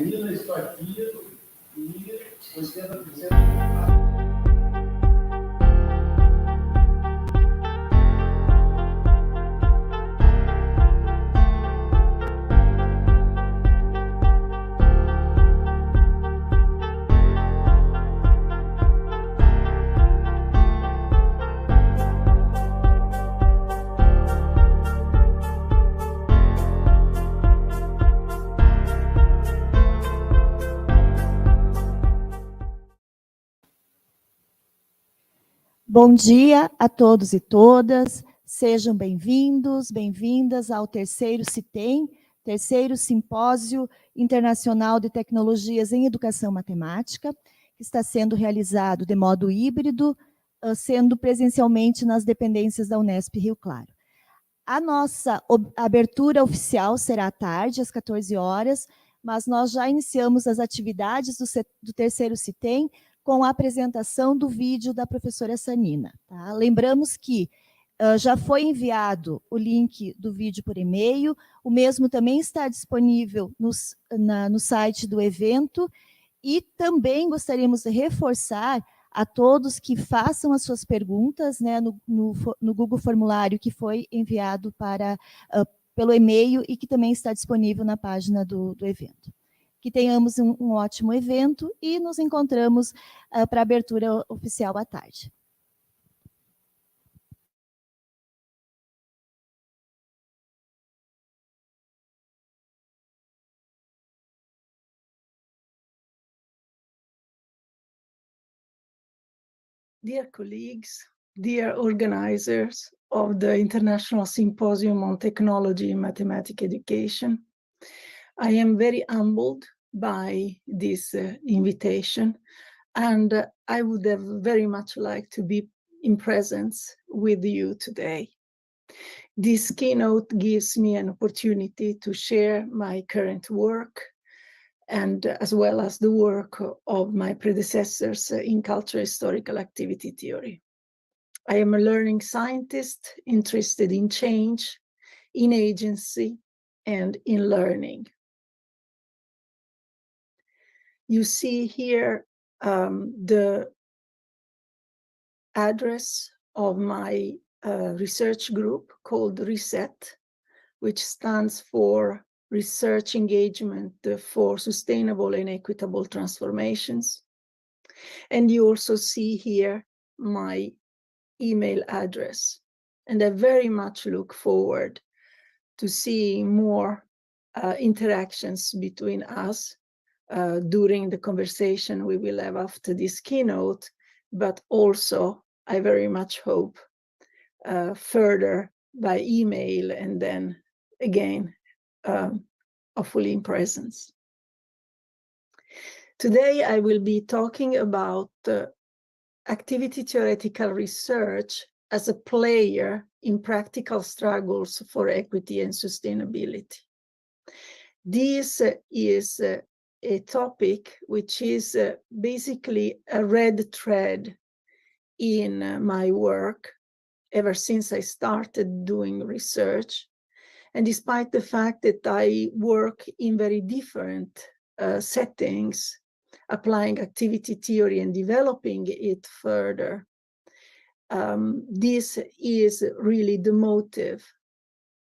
Marina está aqui e 80%. Bom dia a todos e todas, sejam bem-vindos, bem-vindas ao terceiro CITEM, terceiro Simpósio Internacional de Tecnologias em Educação Matemática, que está sendo realizado de modo híbrido, sendo presencialmente nas dependências da Unesp Rio Claro. A nossa abertura oficial será à tarde, às 14 horas, mas nós já iniciamos as atividades do terceiro CITEM com a apresentação do vídeo da professora Sanina. Tá? Lembramos que já foi enviado o link do vídeo por e-mail, o mesmo também está disponível no site do evento, e também gostaríamos de reforçar a todos que façam as suas perguntas, né, no Google Formulário que foi enviado pelo e-mail e que também está disponível na página do evento. Que tenhamos um ótimo evento e nos encontramos para a abertura oficial à tarde. Dear colleagues, dear organizers of the International Symposium on Technology in Mathematics Education, I am very humbled by this invitation, and I would have very much liked to be in presence with you today. This keynote gives me an opportunity to share my current work, and as well as the work of my predecessors in cultural historical activity theory. I am a learning scientist interested in change, in agency, and in learning. You see here the address of my research group called RESET, which stands for Research Engagement for Sustainable and Equitable Transformations. And you also see here my email address. And I very much look forward to seeing more interactions between us during the conversation we will have after this keynote, but also I very much hope further by email and then again hopefully in presence. Today I will be talking about activity theoretical research as a player in practical struggles for equity and sustainability. This is a topic which is basically a red thread in my work ever since I started doing research. And despite the fact that I work in very different settings, applying activity theory and developing it further, this is really the motive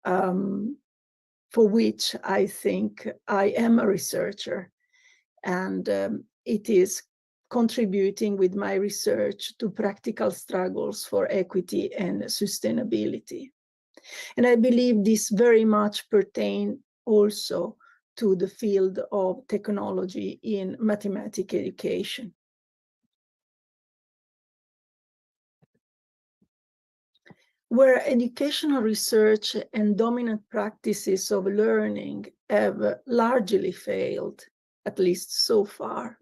for which I think I am a researcher. And it is contributing with my research to practical struggles for equity and sustainability. And I believe this very much pertains also to the field of technology in mathematics education. Where educational research and dominant practices of learning have largely failed, at least so far,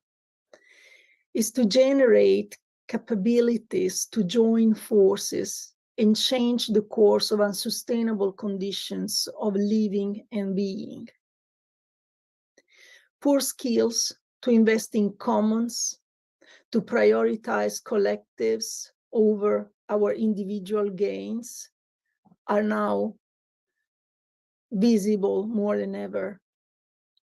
is to generate capabilities to join forces and change the course of unsustainable conditions of living and being. Poor skills to invest in commons, to prioritize collectives over our individual gains are now visible more than ever.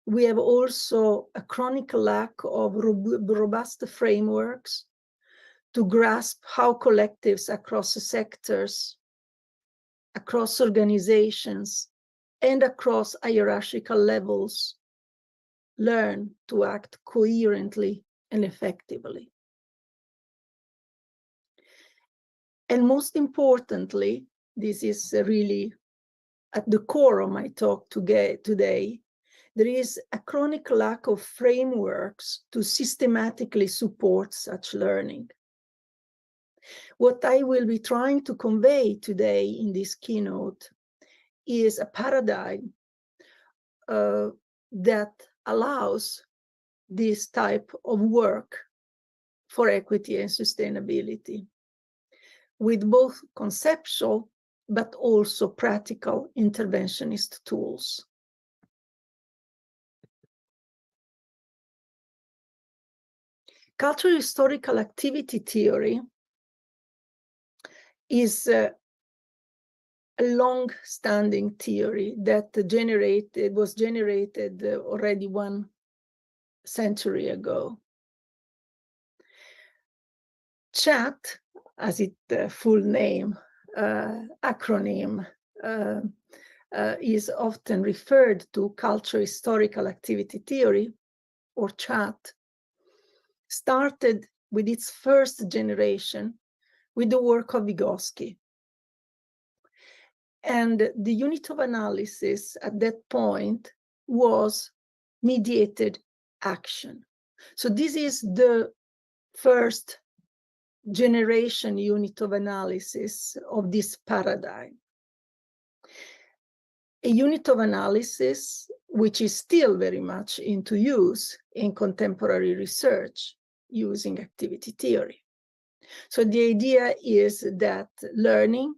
we have also a chronic lack of robust frameworks to grasp how collectives across sectors, across organizations, and across hierarchical levels learn to act coherently and effectively. And most importantly, this is really at the core of my talk today, there is a chronic lack of frameworks to systematically support such learning. What I will be trying to convey today in this keynote is a paradigm that allows this type of work for equity and sustainability, with both conceptual but also practical interventionist tools. Cultural historical activity theory is a long-standing theory that was generated already 1 century ago. CHAT, as its full name, acronym, is often referred to cultural historical activity theory, or CHAT, started with its first generation with the work of Vygotsky. And the unit of analysis at that point was mediated action. So this is the first generation unit of analysis of this paradigm. A unit of analysis which is still very much into use in contemporary research using activity theory. So the idea is that learning,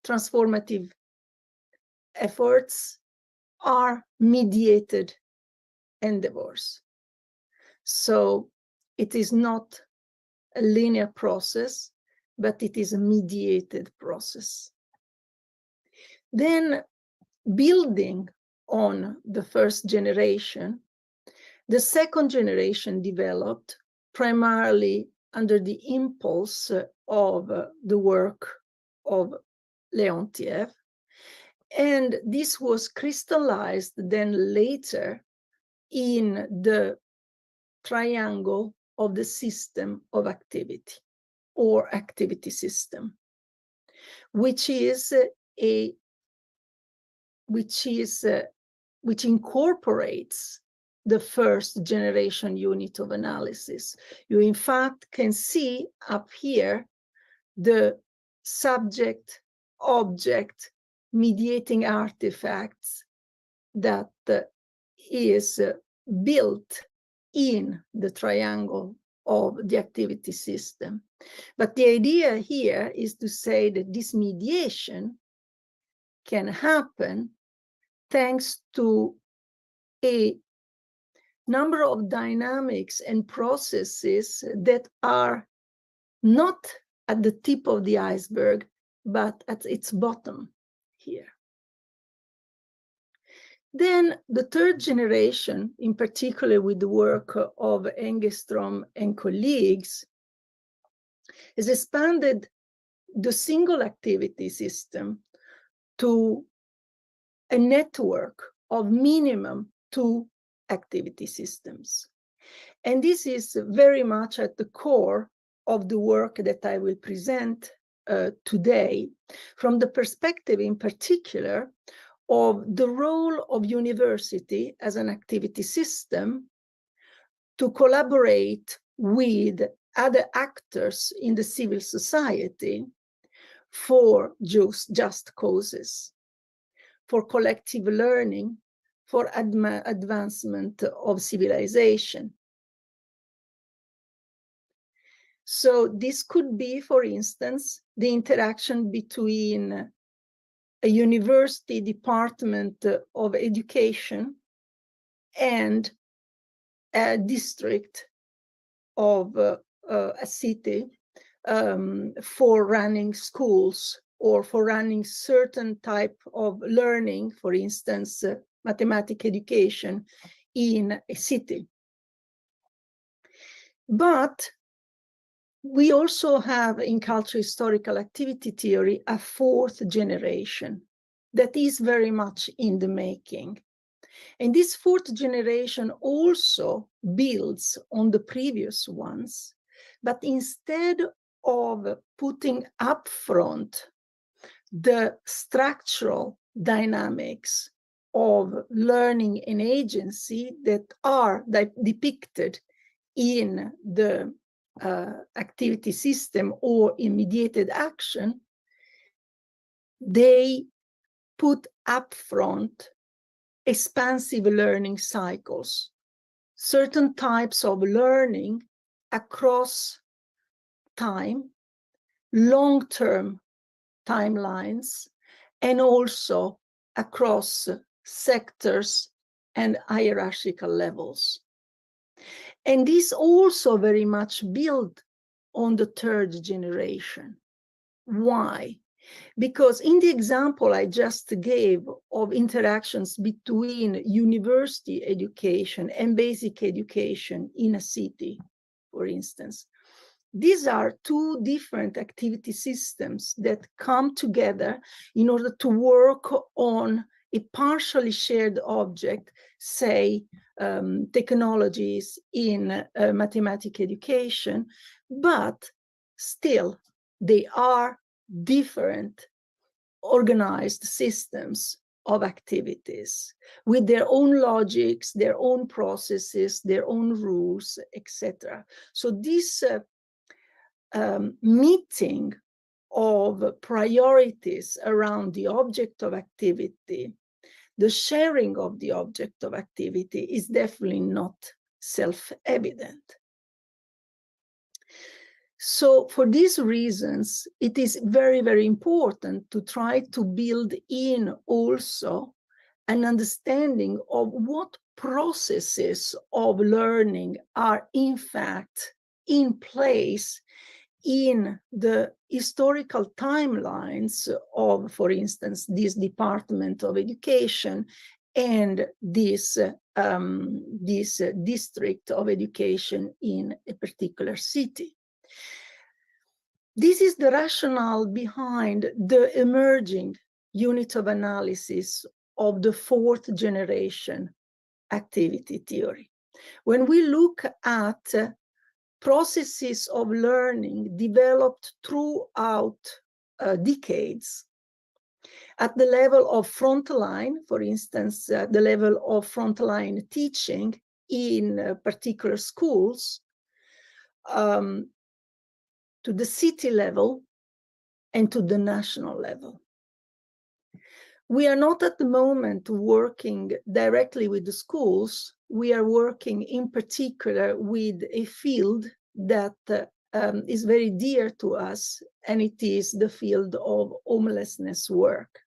transformative efforts are mediated endeavors. So it is not a linear process, but it is a mediated process. Then, building on the first generation, the second generation developed primarily under the impulse of the work of Leontiev. And this was crystallized then later in the triangle of the system of activity, or activity system, which incorporates the first generation unit of analysis. You in fact can see up here the subject, object, mediating artifacts that is built in the triangle of the activity system. But the idea here is to say that this mediation can happen thanks to a number of dynamics and processes that are not at the tip of the iceberg, but at its bottom here. Then the third generation, in particular with the work of Engström and colleagues, has expanded the single activity system to a network of minimum 2 activity systems. And this is very much at the core of the work that I will present today, from the perspective in particular of the role of university as an activity system to collaborate with other actors in the civil society for just causes, for collective learning, for advancement of civilization. So this could be, for instance, the interaction between a university department of education and a district of a city for running schools or for running certain type of learning, for instance, mathematics education in a city. But we also have in cultural historical activity theory a fourth generation that is very much in the making. And this fourth generation also builds on the previous ones, but instead of putting upfront the structural dynamics of learning and agency that are depicted in the activity system or in mediated action, they put upfront expansive learning cycles, certain types of learning across time, long-term timelines, and also across sectors and hierarchical levels. And this also very much built on the third generation. Why? Because in the example I just gave of interactions between university education and basic education in a city, for instance, these are two different activity systems that come together in order to work on a partially shared object, say, technologies in mathematics education, but still they are different organized systems of activities with their own logics, their own processes, their own rules, etc. So this meeting of priorities around the object of activity, the sharing of the object of activity is definitely not self-evident. So for these reasons, it is very, very important to try to build in also an understanding of what processes of learning are in fact in place in the historical timelines of, for instance, this Department of Education and this district of education in a particular city. This is the rationale behind the emerging unit of analysis of the fourth generation activity theory. When we look at processes of learning developed throughout decades, at the level of frontline, for instance, the level of frontline teaching in particular schools, to the city level and to the national level. We are not at the moment working directly with the schools. We are working in particular with a field that is very dear to us, and it is the field of homelessness work.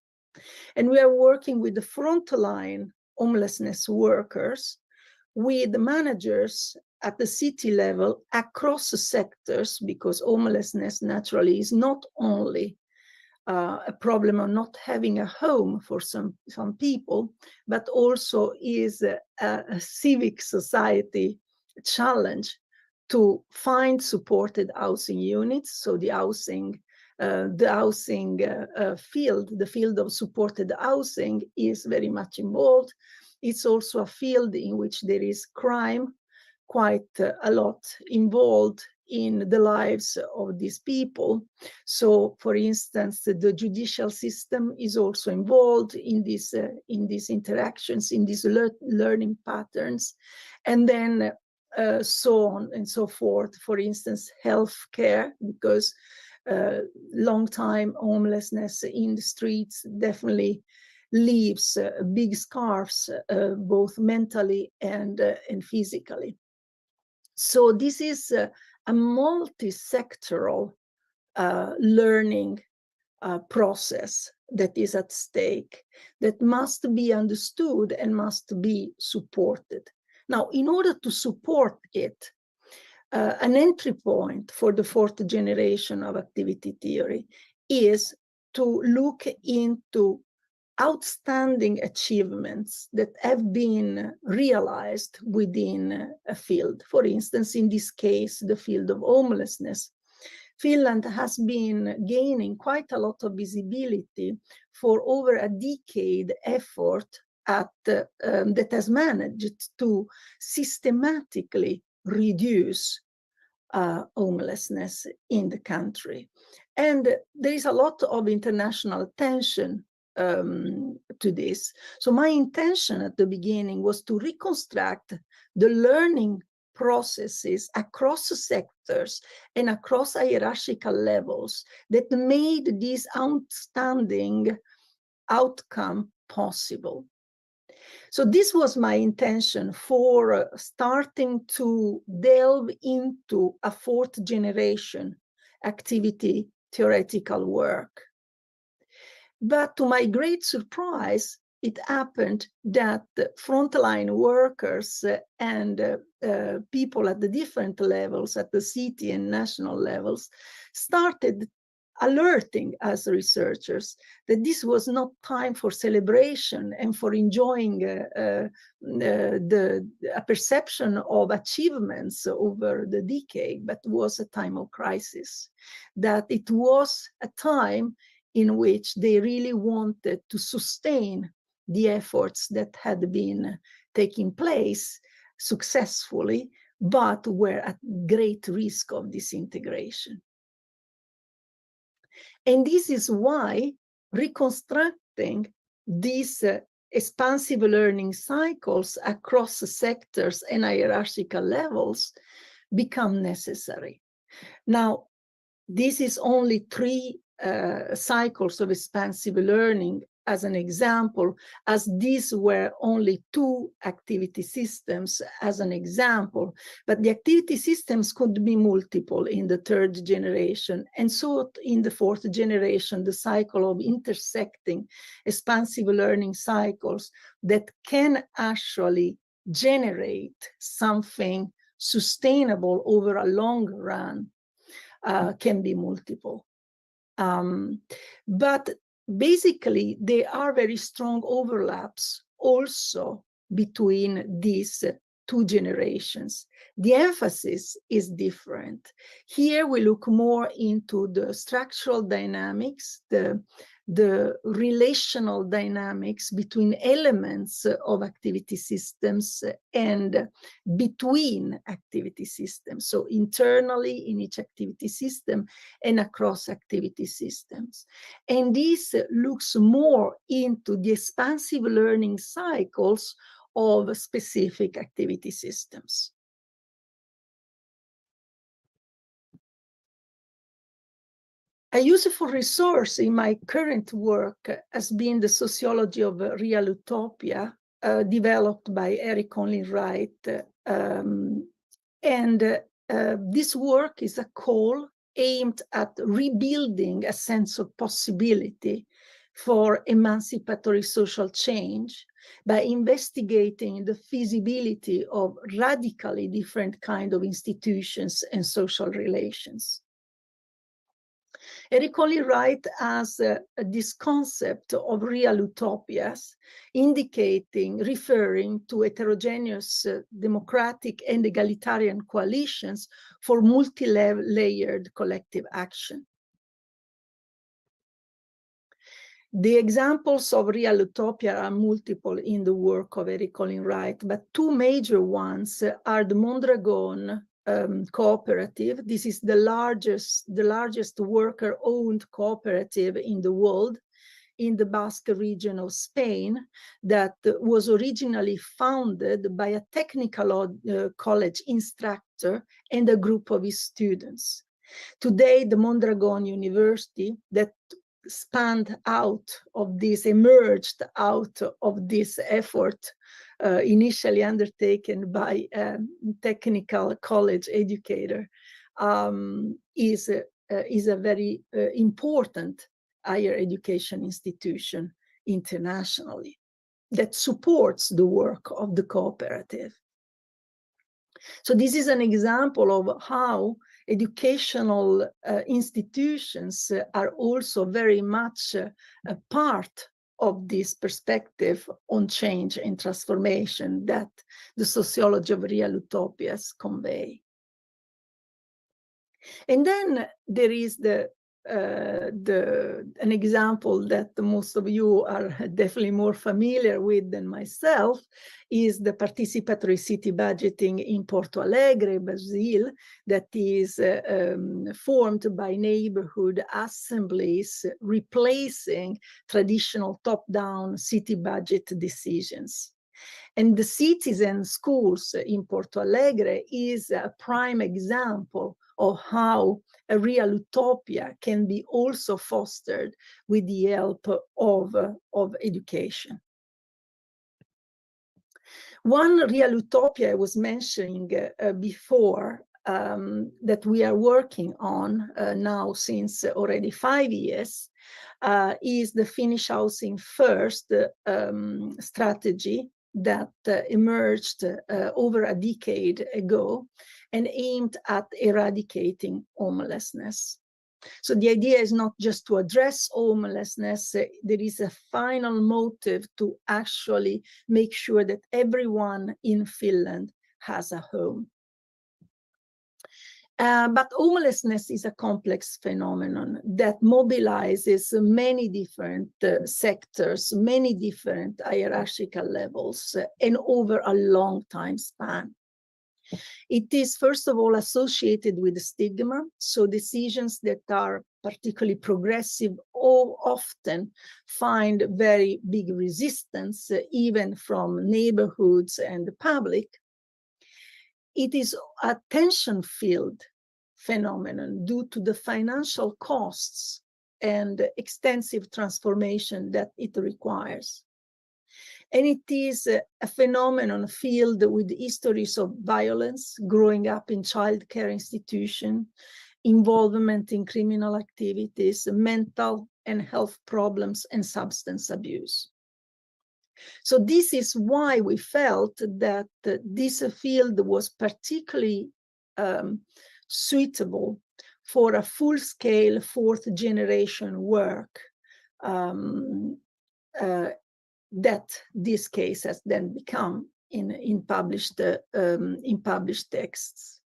And we are working with the frontline homelessness workers, with the managers at the city level across the sectors, because homelessness naturally is not only a problem of not having a home for some people, but also is a civic society challenge to find supported housing units. So the housing field, the field of supported housing, is very much involved. It's also a field in which there is crime quite a lot involved in the lives of these people. So, for instance, the judicial system is also involved in these interactions, in these learning patterns, and then so on and so forth. For instance, healthcare, because long-time homelessness in the streets definitely leaves big scars, both mentally and physically. So this is a multi-sectoral learning process that is at stake, that must be understood and must be supported. Now, in order to support it, an entry point for the fourth generation of activity theory is to look into outstanding achievements that have been realized within a field. For instance, in this case, the field of homelessness. Finland has been gaining quite a lot of visibility for over a decade effort that has managed to systematically reduce homelessness in the country. And there is a lot of international attention to this. So my intention at the beginning was to reconstruct the learning processes across sectors and across hierarchical levels that made this outstanding outcome possible. So this was my intention for starting to delve into a fourth generation activity theoretical work. But to my great surprise, it happened that frontline workers and people at the different levels, at the city and national levels, started alerting us researchers that this was not time for celebration and for enjoying a perception of achievements over the decade, but was a time of crisis, that it was a time in which they really wanted to sustain the efforts that had been taking place successfully, but were at great risk of disintegration. And this is why reconstructing these expansive learning cycles across sectors and hierarchical levels become necessary. Now, this is only 3 cycles of expansive learning as an example, as these were only 2 activity systems as an example, but the activity systems could be multiple in the 3rd generation. And so in the 4th generation, the cycle of intersecting expansive learning cycles that can actually generate something sustainable over a long run can be multiple. But basically, there are very strong overlaps also between these 2 generations. The emphasis is different. Here we look more into the structural dynamics, the relational dynamics between elements of activity systems and between activity systems. So internally in each activity system and across activity systems. And this looks more into the expansive learning cycles of specific activity systems. A useful resource in my current work has been the sociology of real utopia, developed by Eric Conley Wright. This work is a call aimed at rebuilding a sense of possibility for emancipatory social change by investigating the feasibility of radically different kinds of institutions and social relations. Eric Conley Wright has this concept of real utopias, referring to heterogeneous democratic and egalitarian coalitions for multi-layered collective action. The examples of real utopia are multiple in the work of Eric Conley Wright, but 2 major ones are the Mondragon cooperative. This is the largest worker-owned cooperative in the world, in the Basque region of Spain, that was originally founded by a technical college instructor and a group of his students. Today, the Mondragon University that emerged out of this effort, initially undertaken by a technical college educator, is a very important higher education institution internationally that supports the work of the cooperative. So this is an example of how educational institutions are also very much a part of this perspective on change and transformation that the sociology of real utopias convey. And then there is an example that most of you are definitely more familiar with than myself, is the participatory city budgeting in Porto Alegre, Brazil, that is formed by neighborhood assemblies replacing traditional top-down city budget decisions. And the cities and schools in Porto Alegre is a prime example of how a real utopia can be also fostered with the help of education. One real utopia I was mentioning before that we are working on now since already 5 years is the Finnish Housing First strategy that emerged over a decade ago and aimed at eradicating homelessness. So the idea is not just to address homelessness, there is a final motive to actually make sure that everyone in Finland has a home. But homelessness is a complex phenomenon that mobilizes many different sectors, many different hierarchical levels, and over a long time span. It is, first of all, associated with stigma, so decisions that are particularly progressive often find very big resistance, even from neighborhoods and the public. It is a tension-filled phenomenon due to the financial costs and extensive transformation that it requires. And it is a phenomenon filled with histories of violence, growing up in childcare institutions, involvement in criminal activities, mental and health problems, and substance abuse. So this is why we felt that this field was particularly suitable for a full-scale fourth-generation work that this case has then become in published texts.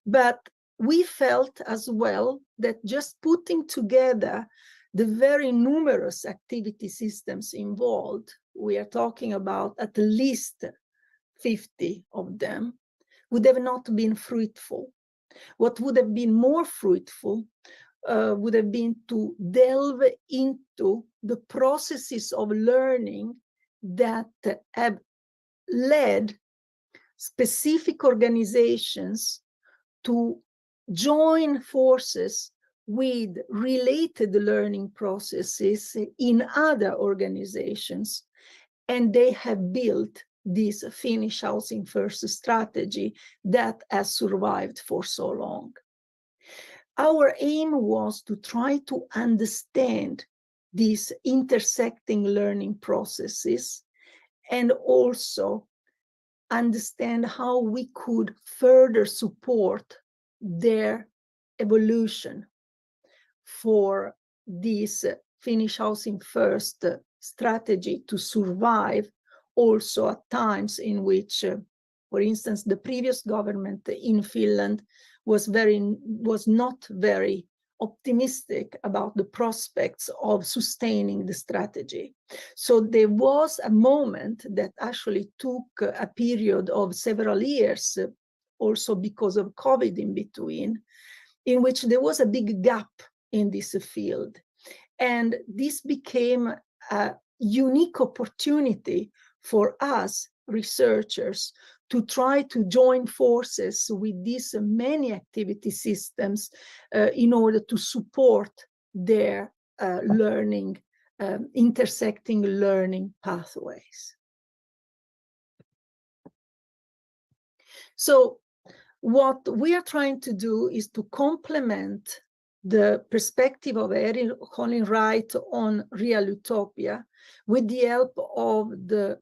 But we felt as well that just putting together the very numerous activity systems involved, we are talking about at least 50 of them, would have not been fruitful. What would have been more fruitful would have been to delve into the processes of learning that have led specific organizations to join forces with related learning processes in other organizations, and they have built this Finnish Housing First strategy that has survived for so long. Our aim was to try to understand these intersecting learning processes and also understand how we could further support their evolution for this Finnish Housing First strategy to survive also at times in which, for instance, the previous government in Finland was not very optimistic about the prospects of sustaining the strategy. So there was a moment that actually took a period of several years, also because of COVID in between, in which there was a big gap in this field. And this became a unique opportunity for us researchers to try to join forces with these many activity systems in order to support their learning, intersecting learning pathways. So what we are trying to do is to complement the perspective of Colin Wright on real utopia with the help of the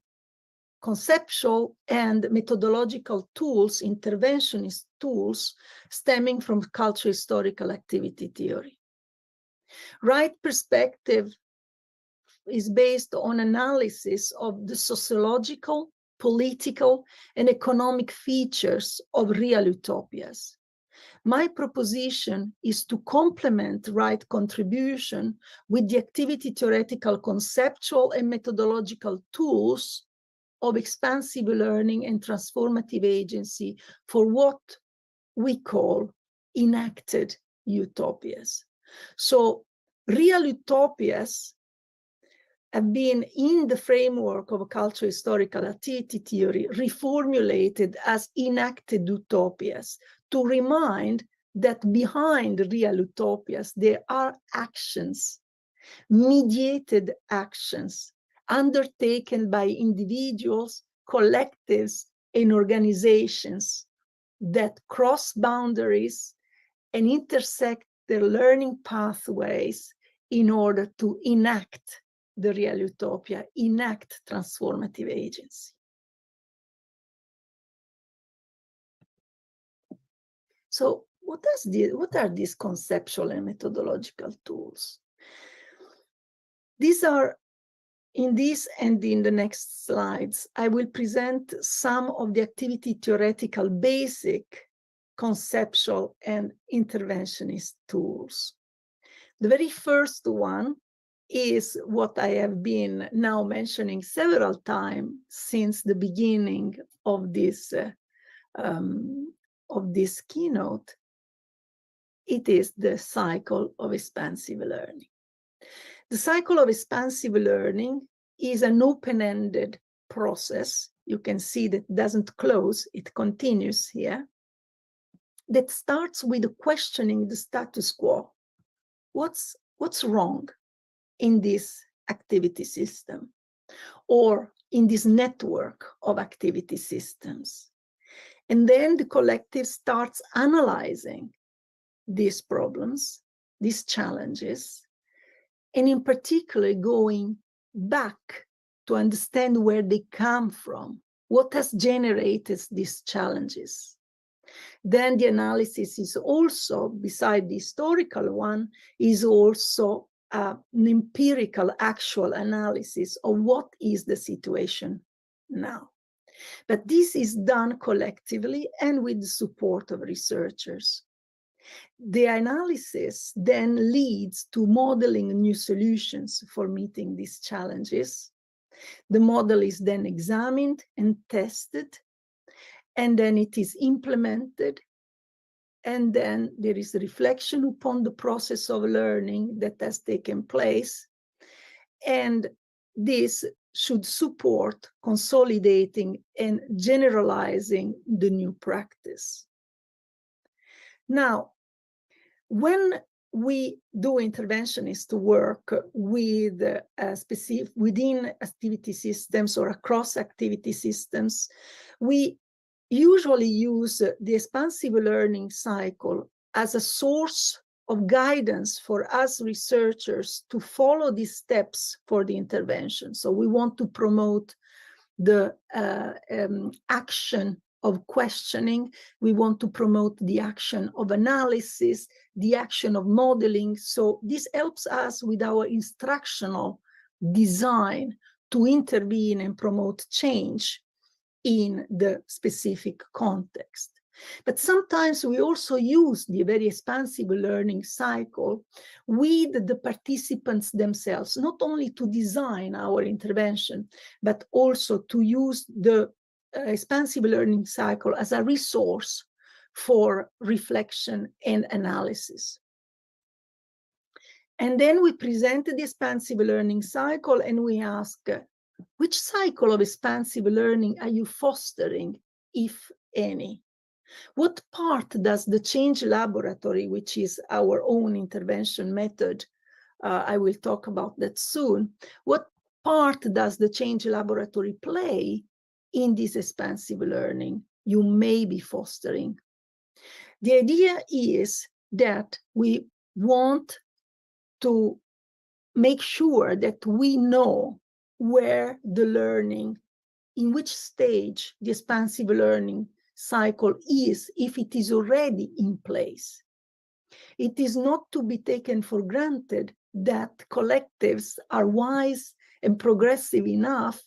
conceptual and methodological tools, interventionist tools, stemming from cultural historical activity theory. Wright perspective is based on analysis of the sociological, political, and economic features of real utopias. My proposition is to complement right contribution with the activity theoretical, conceptual, and methodological tools of expansive learning and transformative agency for what we call enacted utopias. So real utopias have been, in the framework of cultural historical activity theory, reformulated as enacted utopias to remind that behind real utopias there are actions, mediated actions, undertaken by individuals, collectives, and organizations that cross boundaries and intersect their learning pathways in order to enact the real utopia, enact transformative agency. So what are these conceptual and methodological tools? These are, in this and in the next slides, I will present some of the activity theoretical basic conceptual and interventionist tools. The very first one is what I have been now mentioning several times since the beginning of this keynote. It is the cycle of expansive learning. The cycle of expansive learning is an open-ended process. You can see that it doesn't close, it continues here. That starts with questioning the status quo. What's wrong in this activity system or in this network of activity systems? And then the collective starts analyzing these problems, these challenges, and in particular going back to understand where they come from, what has generated these challenges. Then the analysis is also, beside the historical one, is also an empirical, actual analysis of what is the situation now. But this is done collectively and with the support of researchers. The analysis then leads to modeling new solutions for meeting these challenges. The model is then examined and tested, and then it is implemented. And then there is reflection upon the process of learning that has taken place. And this should support consolidating and generalizing the new practice. Now, when we do interventionist work with within activity systems or across activity systems, we usually use the expansive learning cycle as a source of guidance for us researchers to follow these steps for the intervention. So we want to promote the action of questioning. We want to promote the action of analysis, the action of modeling. So this helps us with our instructional design to intervene and promote change in the specific context. But sometimes we also use the very expansive learning cycle with the participants themselves, not only to design our intervention, but also to use the expansive learning cycle as a resource for reflection and analysis. And then we present the expansive learning cycle and we ask, which cycle of expansive learning are you fostering, if any? What part does the change laboratory, which is our own intervention method, I will talk about that soon, what part does the change laboratory play in this expansive learning you may be fostering? The idea is that we want to make sure that we know where the learning, in which stage the expansive learning cycle is, if it is already in place. It is not to be taken for granted that collectives are wise and progressive enough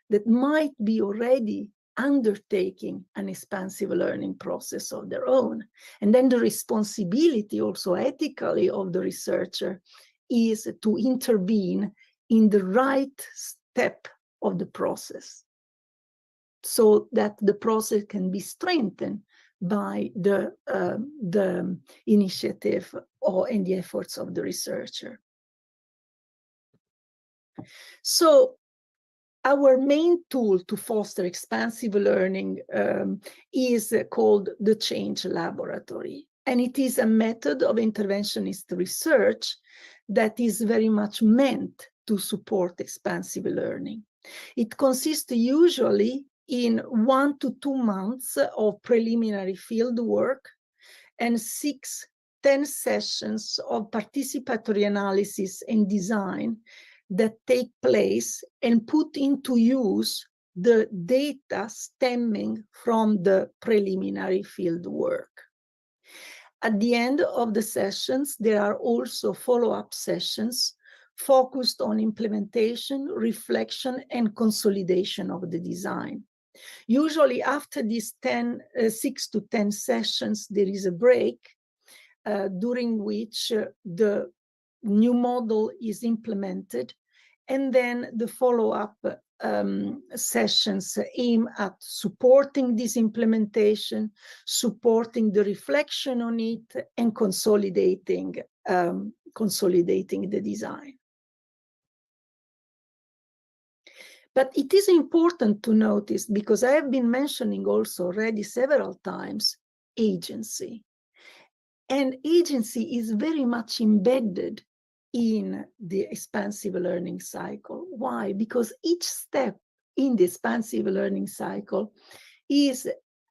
that might be already undertaking an expansive learning process of their own. And then the responsibility also ethically of the researcher is to intervene in the right step of the process so that the process can be strengthened by the initiative and the efforts of the researcher. So our main tool to foster expansive learning is called the Change Laboratory. And it is a method of interventionist research that is very much meant to support expansive learning. It consists usually in 1 to 2 months of preliminary field work and 6-10 sessions of participatory analysis and design that take place and put into use the data stemming from the preliminary field work. At the end of the sessions, there are also follow-up sessions focused on implementation, reflection, and consolidation of the design. Usually after these 6 to 10 sessions, there is a break during which the new model is implemented, and then the follow-up sessions aim at supporting this implementation, supporting the reflection on it, and consolidating the design. But it is important to notice, because I have been mentioning also already several times, agency. And agency is very much embedded in the expansive learning cycle. Why? Because each step in the expansive learning cycle is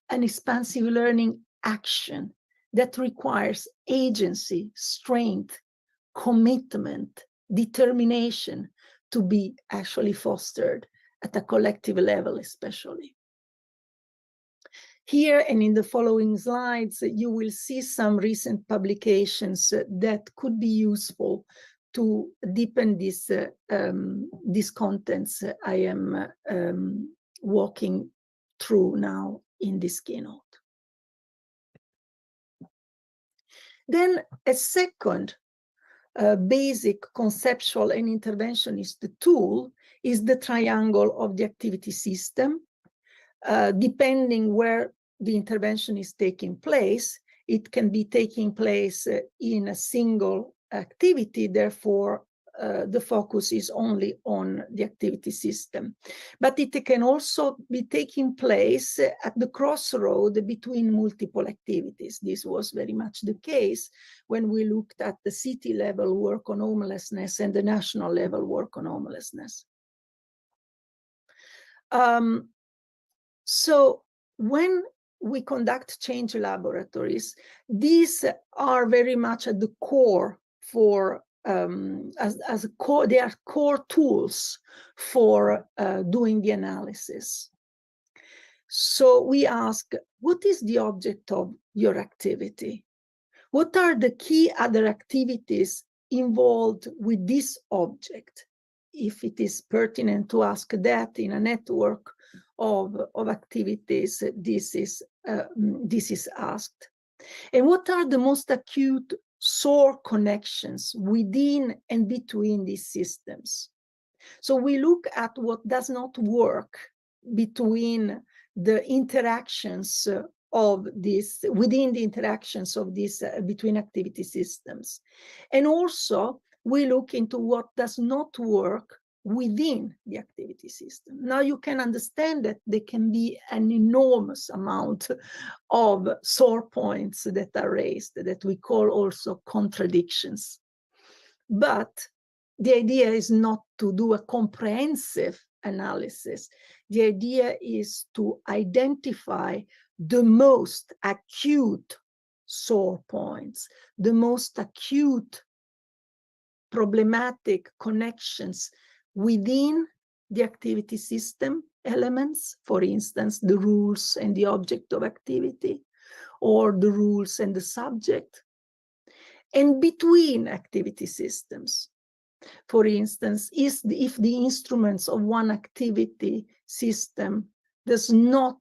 an expansive learning action that requires agency, strength, commitment, determination to be actually fostered at a collective level, especially. Here and in the following slides, you will see some recent publications that could be useful to deepen these contents I am walking through now in this keynote. Then a second basic conceptual and interventionist tool is the triangle of the activity system. Depending where the intervention is taking place, it can be taking place in a single activity, therefore the focus is only on the activity system. But it can also be taking place at the crossroad between multiple activities. This was very much the case when we looked at the city level work on homelessness and the national level work on homelessness. So when we conduct change laboratories, these are very much at the core for they are core tools for doing the analysis. So we ask, what is the object of your activity? What are the key other activities involved with this object? If it is pertinent to ask that in a network of activities, this is asked. And what are the most acute sore connections within and between these systems? So we look at what does not work between the interactions of this, within the interactions of these between activity systems. And also we look into what does not work within the activity system. Now you can understand that there can be an enormous amount of sore points that are raised that we call also contradictions. But the idea is not to do a comprehensive analysis. The idea is to identify the most acute sore points, the most acute problematic connections within the activity system elements, for instance, the rules and the object of activity, or the rules and the subject, and between activity systems, for instance, is if the instruments of one activity system does not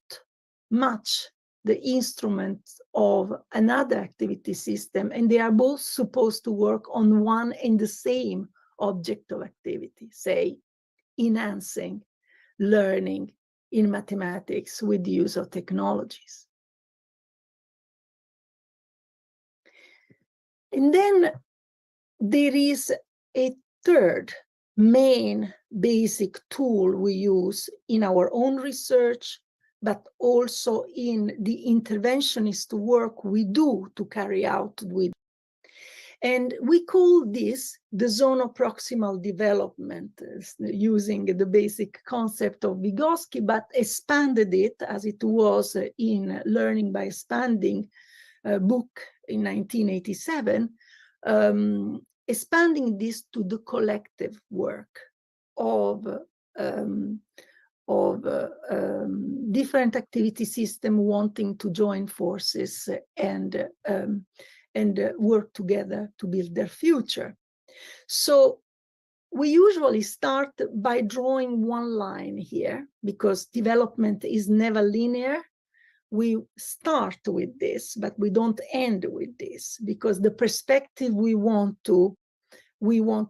match the instruments of another activity system, and they are both supposed to work on one and the same object of activity, say, enhancing learning in mathematics with the use of technologies. And then there is a third main basic tool we use in our own research, but also in the interventionist work we do to carry out with. And we call this the Zonoproximal Development, using the basic concept of Vygotsky, but expanded it as it was in Learning by Expanding book in 1987, expanding this to the collective work of different activity systems wanting to join forces and work together to build their future. So we usually start by drawing one line here, because development is never linear. We start with this, but we don't end with this, because the perspective we want to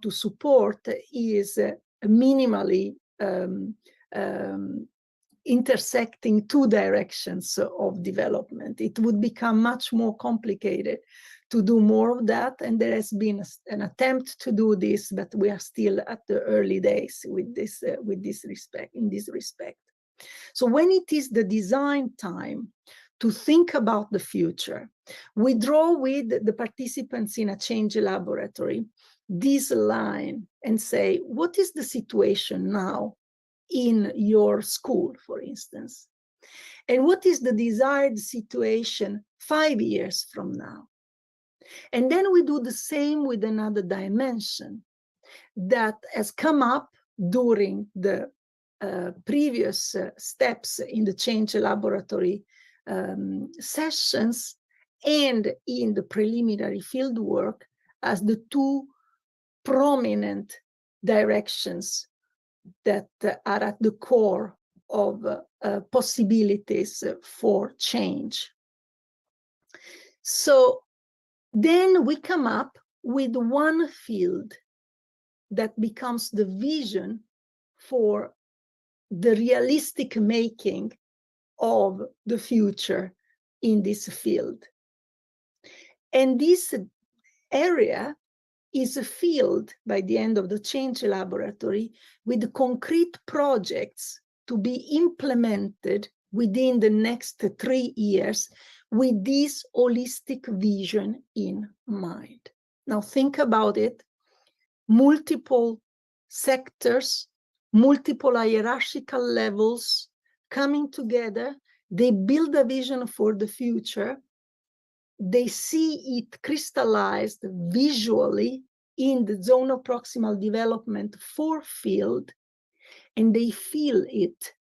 support is minimally intersecting two directions of development. It would become much more complicated to do more of that, and there has been an attempt to do this, but we are still at the early days with this respect. So when it is the design time to think about the future, we draw with the participants in a change laboratory this line and say, what is the situation now in your school, for instance? And what is the desired situation 5 years from now? And then we do the same with another dimension that has come up during the previous steps in the change laboratory sessions and in the preliminary field work as the two prominent directions that are at the core of possibilities for change. So then we come up with one field that becomes the vision for the realistic making of the future in this field. And this area is filled by the end of the change laboratory with concrete projects to be implemented within the next 3 years with this holistic vision in mind. Now think about it. Multiple sectors, multiple hierarchical levels coming together, they build a vision for the future. They see it crystallized visually in the zonoproximal development for field, and they feel it.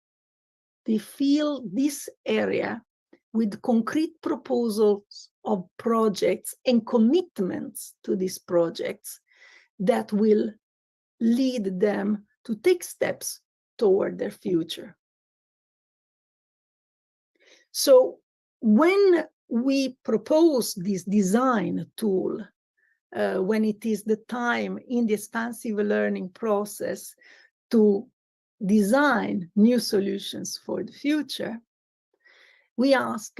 They feel this area with concrete proposals of projects and commitments to these projects that will lead them to take steps toward their future. So when we propose this design tool, when it is the time in the expansive learning process to design new solutions for the future, we ask,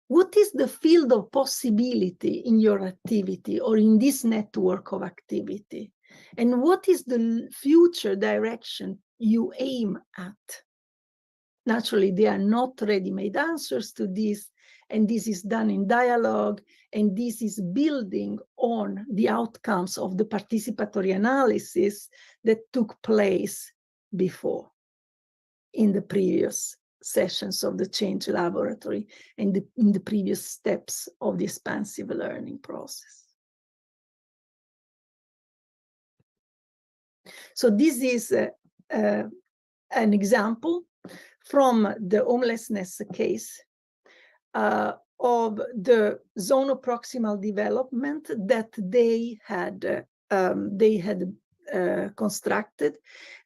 what is the field of possibility in your activity or in this network of activity? And what is the future direction you aim at? Naturally, there are not ready-made answers to this, and this is done in dialogue, and this is building on the outcomes of the participatory analysis that took place before in the previous sessions of the change laboratory and in the previous steps of the expansive learning process. So this is an example from the homelessness case of the zonoproximal development that they had constructed.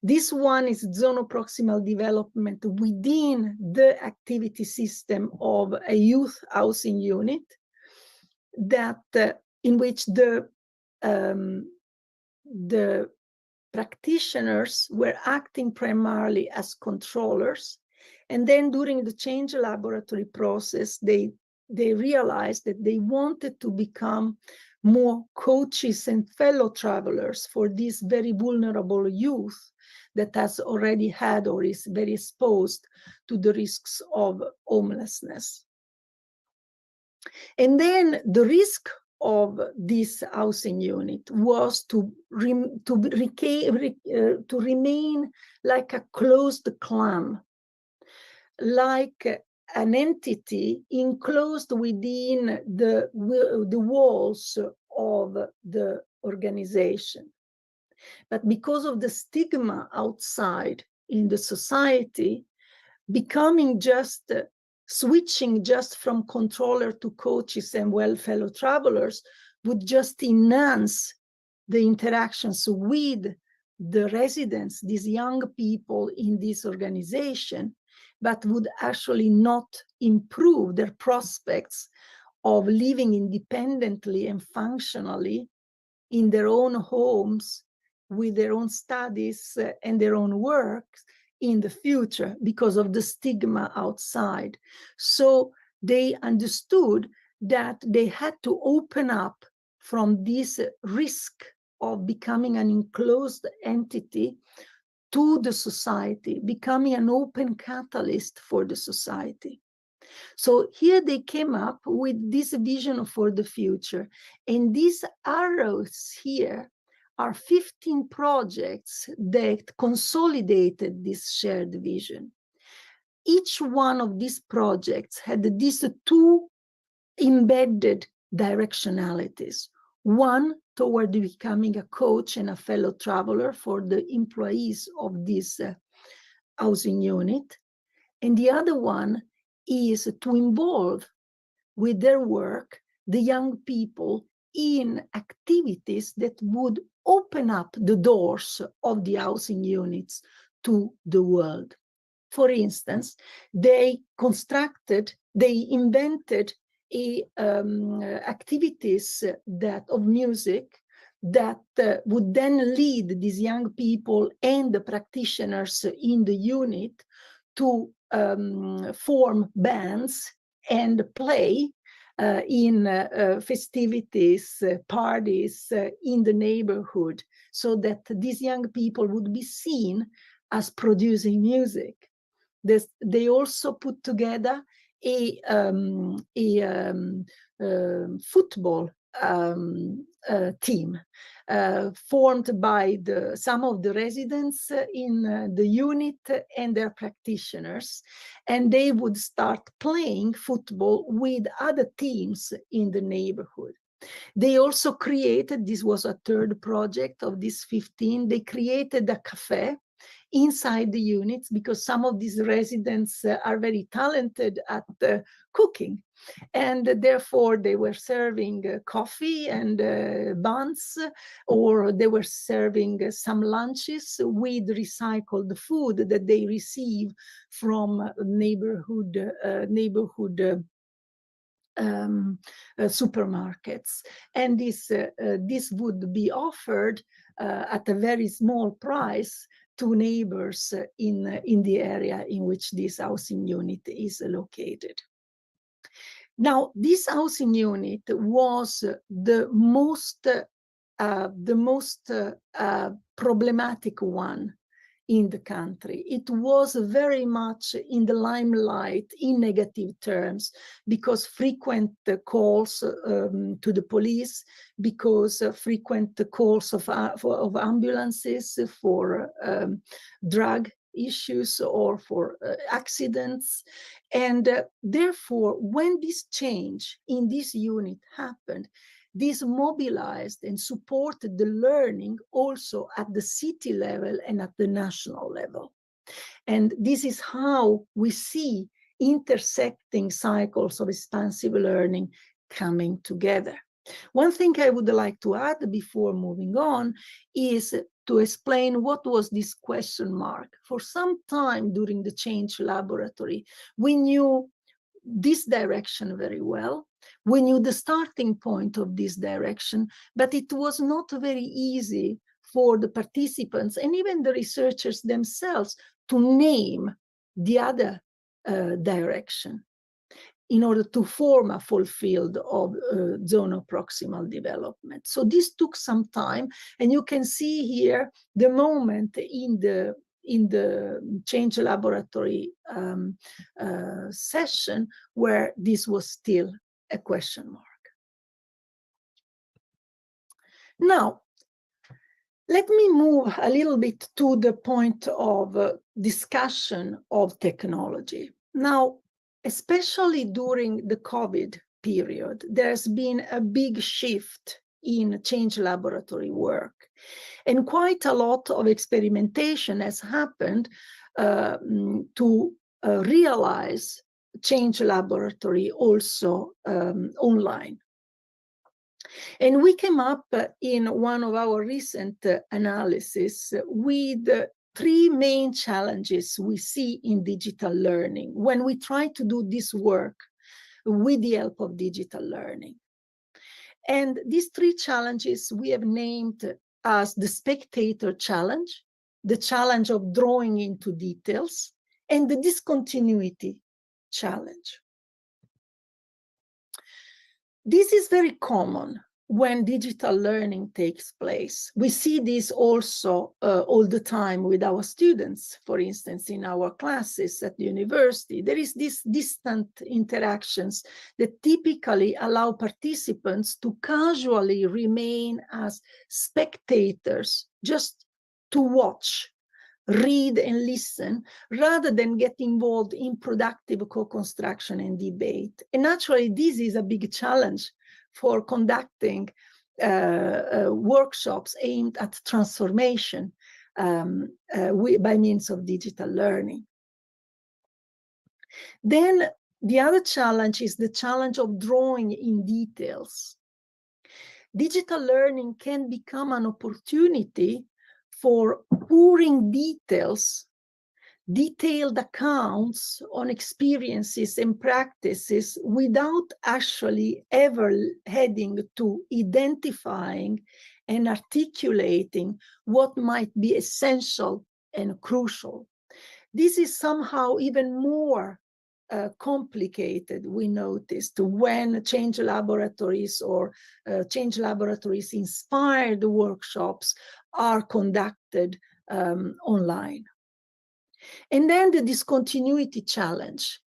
This one is zonoproximal development within the activity system of a youth housing unit that in which the practitioners were acting primarily as controllers, and then during the change laboratory process, they realized that they wanted to become more coaches and fellow travelers for this very vulnerable youth that has already had or is very exposed to the risks of homelessness. And then the risk of this housing unit was to remain like a closed clam, like an entity enclosed within the walls of the organization. But because of the stigma outside in the society, becoming just switching just from controller to coaches and fellow travelers would just enhance the interactions with the residents, these young people in this organization, but would actually not improve their prospects of living independently and functionally in their own homes with their own studies and their own works in the future because of the stigma outside. So they understood that they had to open up from this risk of becoming an enclosed entity to the society, becoming an open catalyst for the society. So here they came up with this vision for the future. And these arrows here are 15 projects that consolidated this shared vision. Each one of these projects had these two embedded directionalities. One toward becoming a coach and a fellow traveler for the employees of this housing unit. And the other one is to involve with their work the young people in activities that would open up the doors of the housing units to the world. For instance, they invented activities of music that would then lead these young people and the practitioners in the unit to form bands and play in festivities, parties in the neighborhood, so that these young people would be seen as producing music. They also put together a football team formed by some of the residents in the unit and their practitioners, and they would start playing football with other teams in the neighborhood. They also created, this was a third project of these 15, they created a cafe inside the units because some of these residents are very talented at cooking. And therefore, they were serving coffee and buns, or they were serving some lunches with recycled food that they receive from neighborhood supermarkets. And this would be offered at a very small price to neighbors in the area in which this housing unit is located. Now, this housing unit was the most problematic one in the country. It was very much in the limelight in negative terms because frequent calls to the police, because frequent calls of ambulances for drug issues or for accidents. And therefore, when this change in this unit happened, this mobilized and supported the learning also at the city level and at the national level. And this is how we see intersecting cycles of expansive learning coming together. One thing I would like to add before moving on is to explain what was this question mark. For some time during the change laboratory, we knew this direction very well. We knew the starting point of this direction, but it was not very easy for the participants and even the researchers themselves to name the other direction in order to form a full field of zonoproximal development. So this took some time, and you can see here the moment in the change laboratory session where this was still a question mark. Now, let me move a little bit to the point of discussion of technology. Now, especially during the COVID period, there's been a big shift in change laboratory work. And quite a lot of experimentation has happened to realize change laboratory also online. And we came up in one of our recent analysis with three main challenges we see in digital learning when we try to do this work with the help of digital learning. And these three challenges we have named as the Spectator challenge, the challenge of drawing into details, and the discontinuity challenge. This is very common when digital learning takes place. We see this also all the time with our students, for instance, in our classes at the university. There is this distant interactions that typically allow participants to casually remain as spectators, just to watch, read and listen, rather than get involved in productive co-construction and debate. And naturally, this is a big challenge for conducting workshops aimed at transformation by means of digital learning. Then the other challenge is the challenge of drawing in details. Digital learning can become an opportunity for pouring detailed accounts on experiences and practices without actually ever heading to identifying and articulating what might be essential and crucial. This is somehow even more complicated, we noticed, when change laboratories or change laboratories inspired workshops are conducted online. And then the discontinuity challenge.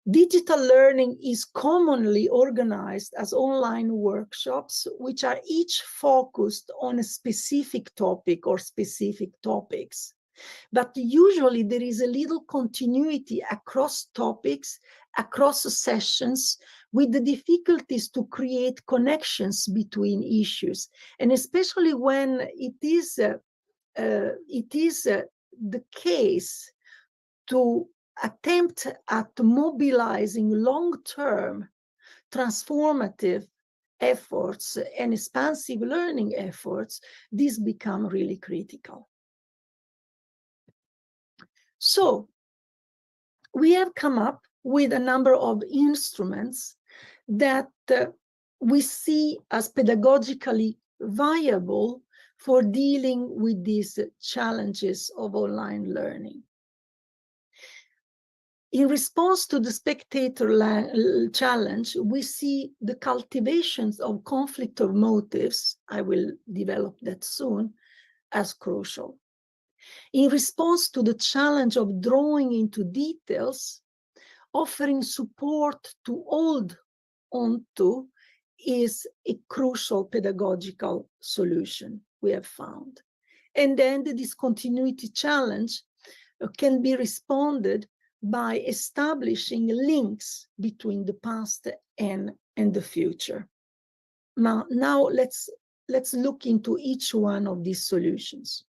Digital learning is commonly organized as online workshops, which are each focused on a specific topic or specific topics. But usually there is a little continuity across topics, across sessions, with the difficulties to create connections between issues. And especially when it is the case to attempt at mobilizing long-term transformative efforts and expansive learning efforts, these become really critical. So we have come up with a number of instruments that we see as pedagogically viable for dealing with these challenges of online learning. In response to the Spectator challenge, we see the cultivations of conflict of motives, I will develop that soon, as crucial. In response to the challenge of drawing into details, offering support to hold onto is a crucial pedagogical solution we have found. And then the discontinuity challenge can be responded by establishing links between the past and the future. Now let's look into each one of these solutions.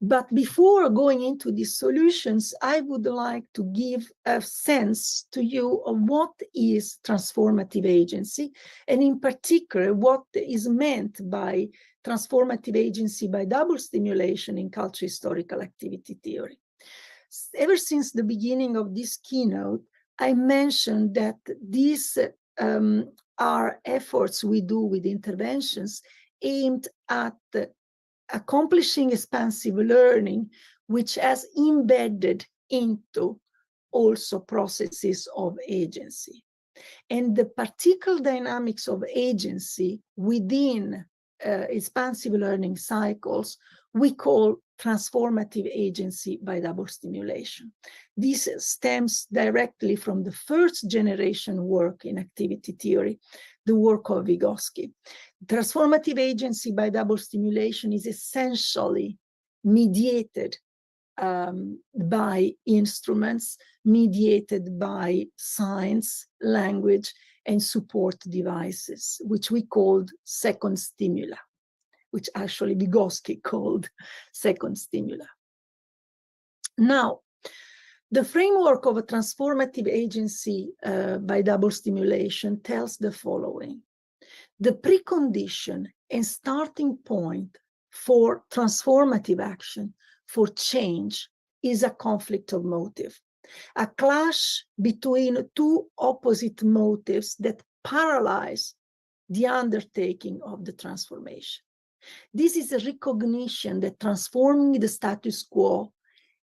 But before going into these solutions, I would like to give a sense to you of what is transformative agency, and in particular, what is meant by transformative agency by double stimulation in cultural historical activity theory. Ever since the beginning of this keynote, I mentioned that these are efforts we do with interventions aimed at accomplishing expansive learning, which has embedded into also processes of agency. And the particular dynamics of agency within expansive learning cycles, we call transformative agency by double stimulation. This stems directly from the first generation work in activity theory, the work of Vygotsky. Transformative agency by double stimulation is essentially mediated by instruments, mediated by signs, language, and support devices, which we called second stimula, which actually Vygotsky called second stimula. Now, the framework of a transformative agency by double stimulation tells the following. The precondition and starting point for transformative action, for change, is a conflict of motive, a clash between two opposite motives that paralyze the undertaking of the transformation. This is a recognition that transforming the status quo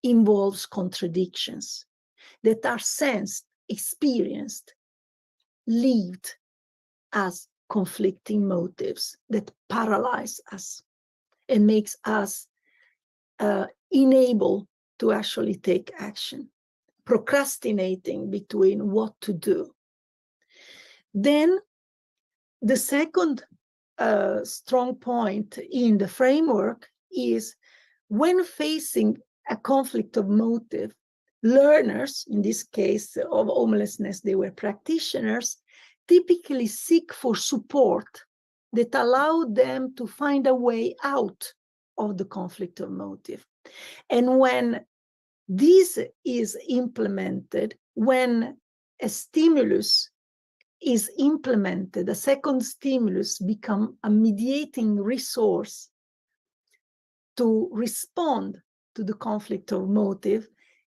involves contradictions that are sensed, experienced, lived as conflicting motives that paralyze us and makes us unable to actually take action, procrastinating between what to do. Then the second strong point in the framework is when facing a conflict of motive, learners, in this case of homelessness, they were practitioners, typically seek for support that allow them to find a way out of the conflict of motive. And when this is implemented, when a stimulus is implemented, a second stimulus becomes a mediating resource to respond to the conflict of motive,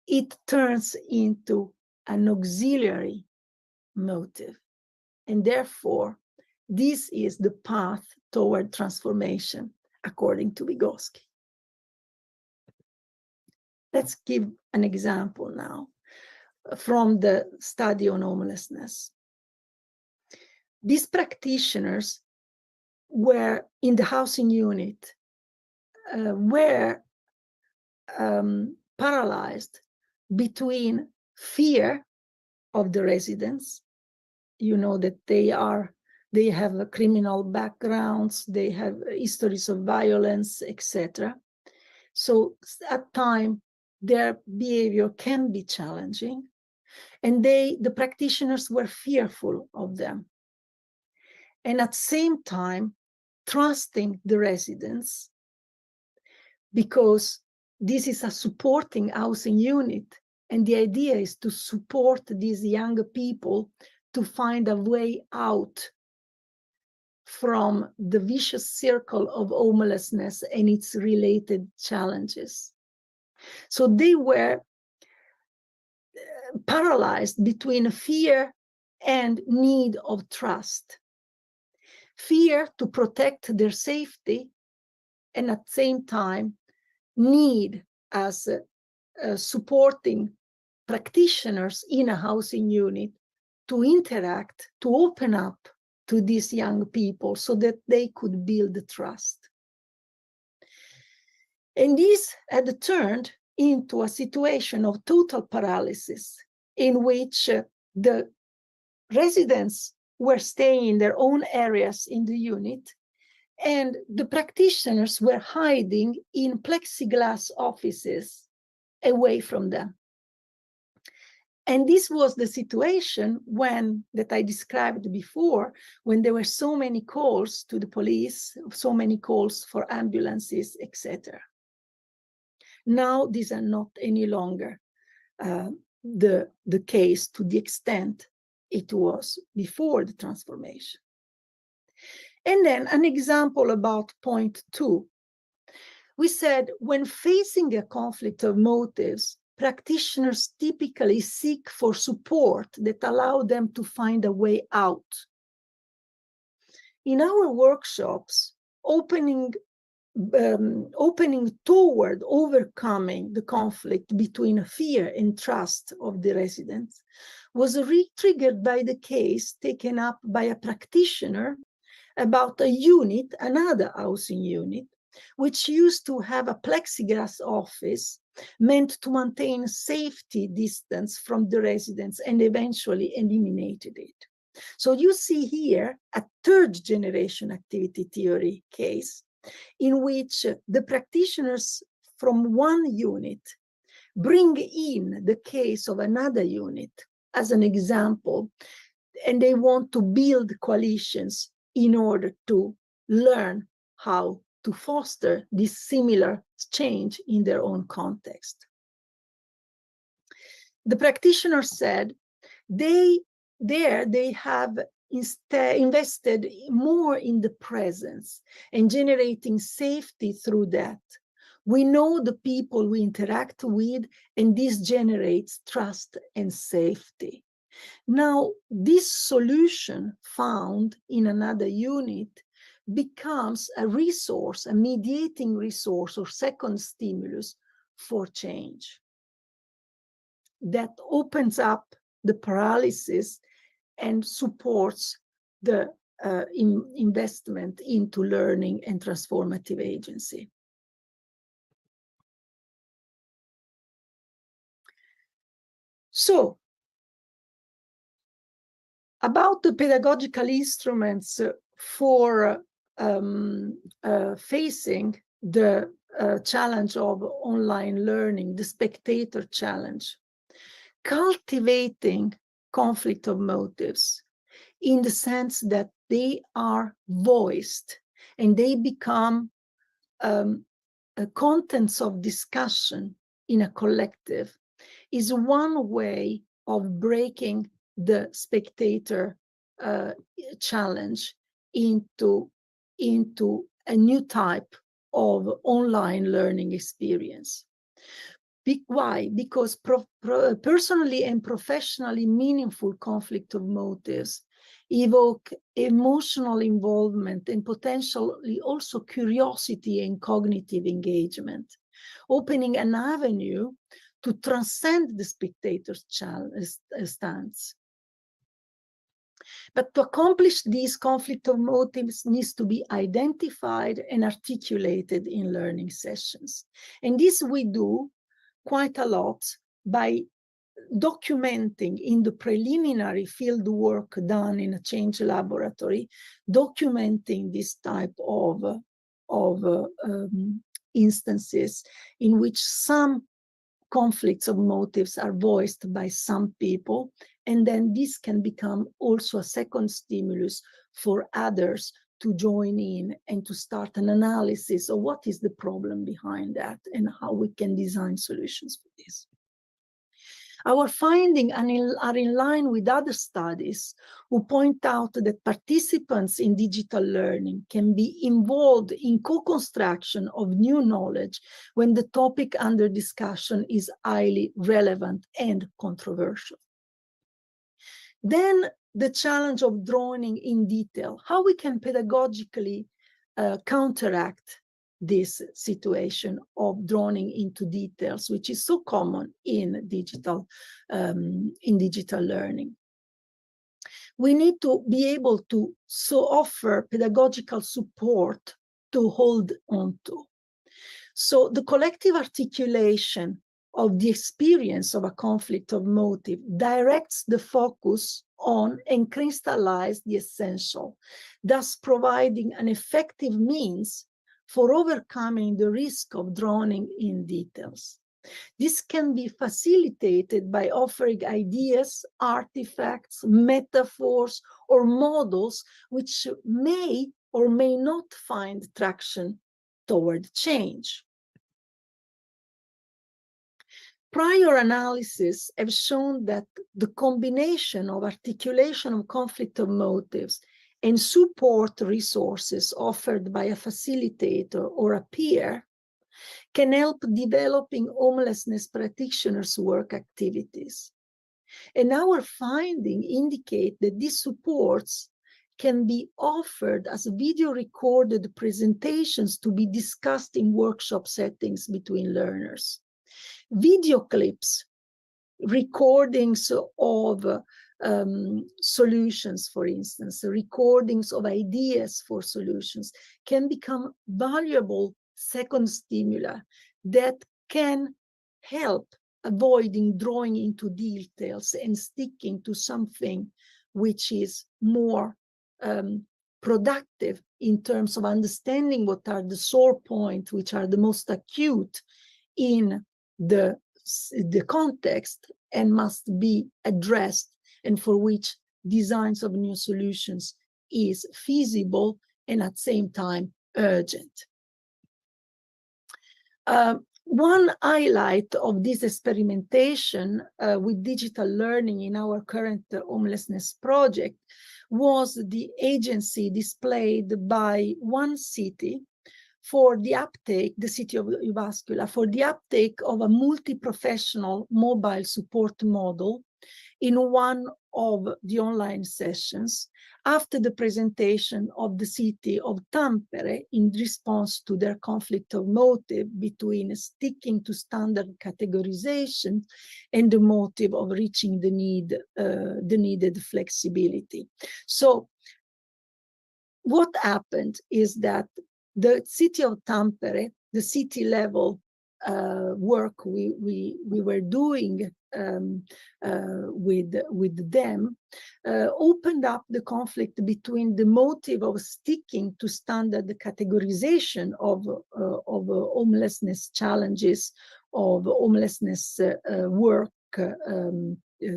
it turns into an auxiliary motive. And therefore, this is the path toward transformation, according to Vygotsky. Let's give an example now from the study on homelessness. These practitioners were in the housing unit, were paralyzed between fear of the residents. You know that they have criminal backgrounds, they have histories of violence, etc. So at times their behavior can be challenging, and the practitioners were fearful of them. And at the same time, trusting the residents, because this is a supporting housing unit, and the idea is to support these young people to find a way out from the vicious circle of homelessness and its related challenges. So they were paralyzed between fear and need of trust. Fear to protect their safety, and at the same time, need as supporting practitioners in a housing unit to interact, to open up to these young people so that they could build trust. And this had turned into a situation of total paralysis in which the residents were staying in their own areas in the unit, and the practitioners were hiding in plexiglass offices away from them. And this was the situation that I described before, when there were so many calls to the police, so many calls for ambulances, etc. Now these are not any longer the case to the extent it was before the transformation. And then an example about point 2. We said when facing a conflict of motives, practitioners typically seek for support that allow them to find a way out. In our workshops, opening toward overcoming the conflict between fear and trust of the residents was re-triggered by the case taken up by a practitioner about a unit, another housing unit, which used to have a plexiglass office meant to maintain safety distance from the residents and eventually eliminated it. So you see here a third generation activity theory case in which the practitioners from one unit bring in the case of another unit as an example, and they want to build coalitions in order to learn how to foster this similar change in their own context. The practitioner said they have invested more in the presence and generating safety through that. We know the people we interact with, and this generates trust and safety. Now, this solution found in another unit becomes a resource, a mediating resource or second stimulus for change that opens up the paralysis and supports the investment into learning and transformative agency. So, about the pedagogical instruments for facing the challenge of online learning, the Spectator challenge, cultivating conflict of motives in the sense that they are voiced and they become contents of discussion in a collective is one way of breaking the Spectator challenge into a new type of online learning experience. Why? Because personally and professionally meaningful conflict of motives evoke emotional involvement and potentially also curiosity and cognitive engagement, opening an avenue to transcend the spectator's stance. But to accomplish these conflict of motives needs to be identified and articulated in learning sessions. And this we do quite a lot by documenting in the preliminary field work done in a change laboratory, documenting this type of instances in which some conflicts of motives are voiced by some people, and then this can become also a second stimulus for others to join in and to start an analysis of what is the problem behind that and how we can design solutions for this. Our findings are in line with other studies who point out that participants in digital learning can be involved in co-construction of new knowledge when the topic under discussion is highly relevant and controversial. Then the challenge of drawing in detail, how we can pedagogically counteract this situation of drawing into details, which is so common in digital learning. We need to be able to offer pedagogical support to hold on to. So the collective articulation of the experience of a conflict of motive directs the focus on and crystallize the essential, thus providing an effective means for overcoming the risk of drawing in details. This can be facilitated by offering ideas, artifacts, metaphors, or models which may or may not find traction toward change. Prior analysis have shown that the combination of articulation of conflict of motives and support resources offered by a facilitator or a peer can help developing homelessness practitioners' work activities. And our findings indicate that these supports can be offered as video recorded presentations to be discussed in workshop settings between learners. Video clips, recordings of solutions, for instance, recordings of ideas for solutions can become valuable second stimuli that can help avoiding drawing into details and sticking to something which is more productive in terms of understanding what are the sore points, which are the most acute in the context and must be addressed, and for which designs of new solutions is feasible and at the same time urgent. One highlight of this experimentation with digital learning in our current homelessness project was the agency displayed by one city for the uptake, the city of Jyväskylä, for the uptake of a multi-professional mobile support model in one of the online sessions after the presentation of the city of Tampere in response to their conflict of motive between sticking to standard categorization and the motive of reaching the needed flexibility. So what happened is that the city of Tampere, the city level work we were doing with them, opened up the conflict between the motive of sticking to standard categorization of homelessness challenges, of homelessness work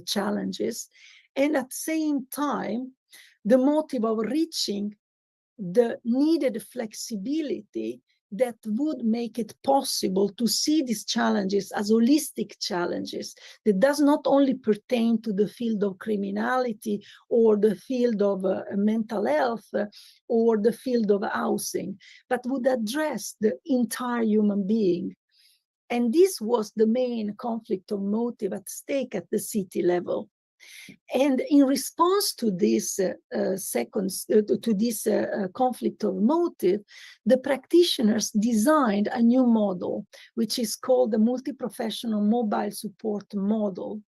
challenges, and at the same time, the motive of reaching the needed flexibility that would make it possible to see these challenges as holistic challenges that does not only pertain to the field of criminality or the field of mental health or the field of housing, but would address the entire human being. And this was the main conflict of motive at stake at the city level. And in response to this conflict of motive, the practitioners designed a new model, which is called the multi-professional mobile support model.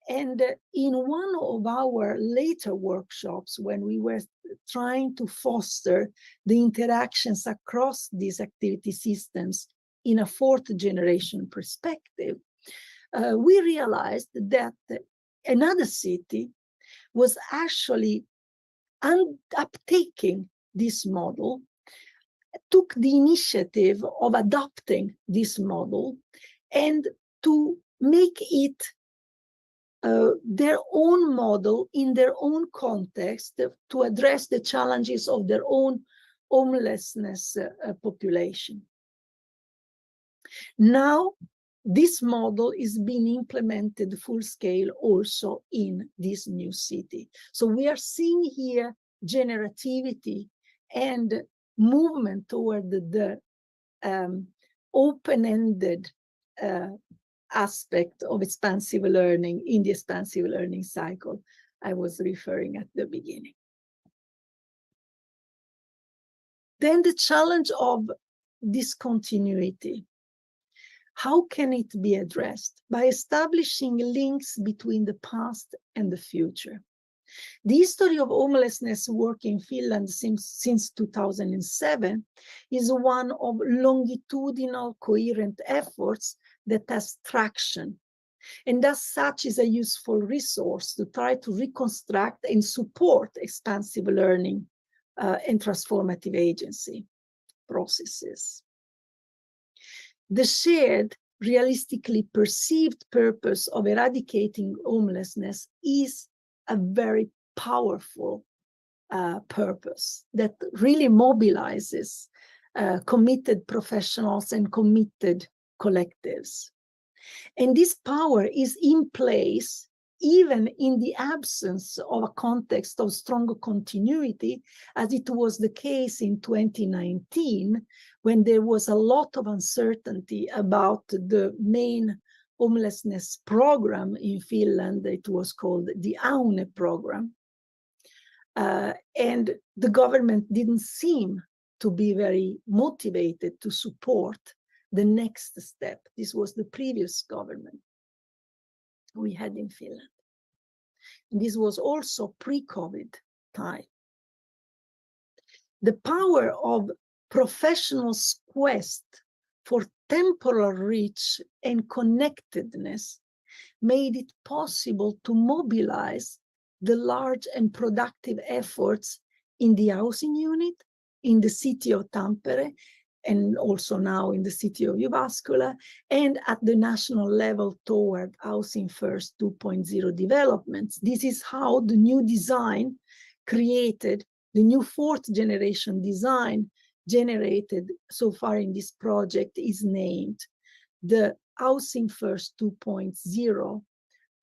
And in one of our later workshops, when we were trying to foster the interactions across these activity systems in a fourth generation perspective, we realized that another city was actually uptaking this model, took the initiative of adopting this model and to make it their own model in their own context to address the challenges of their own homelessness population. Now, this model is being implemented full scale also in this new city. So we are seeing here generativity and movement toward the open-ended aspect of expansive learning in the expansive learning cycle I was referring at the beginning. Then the challenge of discontinuity. How can it be addressed? By establishing links between the past and the future. The history of homelessness work in Finland since 2007 is one of longitudinal coherent efforts that has traction, and as such is a useful resource to try to reconstruct and support expansive learning and transformative agency processes. The shared, realistically perceived purpose of eradicating homelessness is a very powerful purpose that really mobilizes committed professionals and committed collectives. And this power is in place even in the absence of a context of strong continuity, as it was the case in 2019, when there was a lot of uncertainty about the main homelessness program in Finland. It was called the AUNE program. And the government didn't seem to be very motivated to support the next step. This was the previous government we had in Finland. And this was also pre-COVID time. The power of professionals' quest for temporal reach and connectedness made it possible to mobilize the large and productive efforts in the housing unit, in the city of Tampere, and also now in the city of Jyväskylä, and at the national level toward Housing First 2.0 developments. This is how the new design created, the new fourth generation design generated so far in this project is named the Housing First 2.0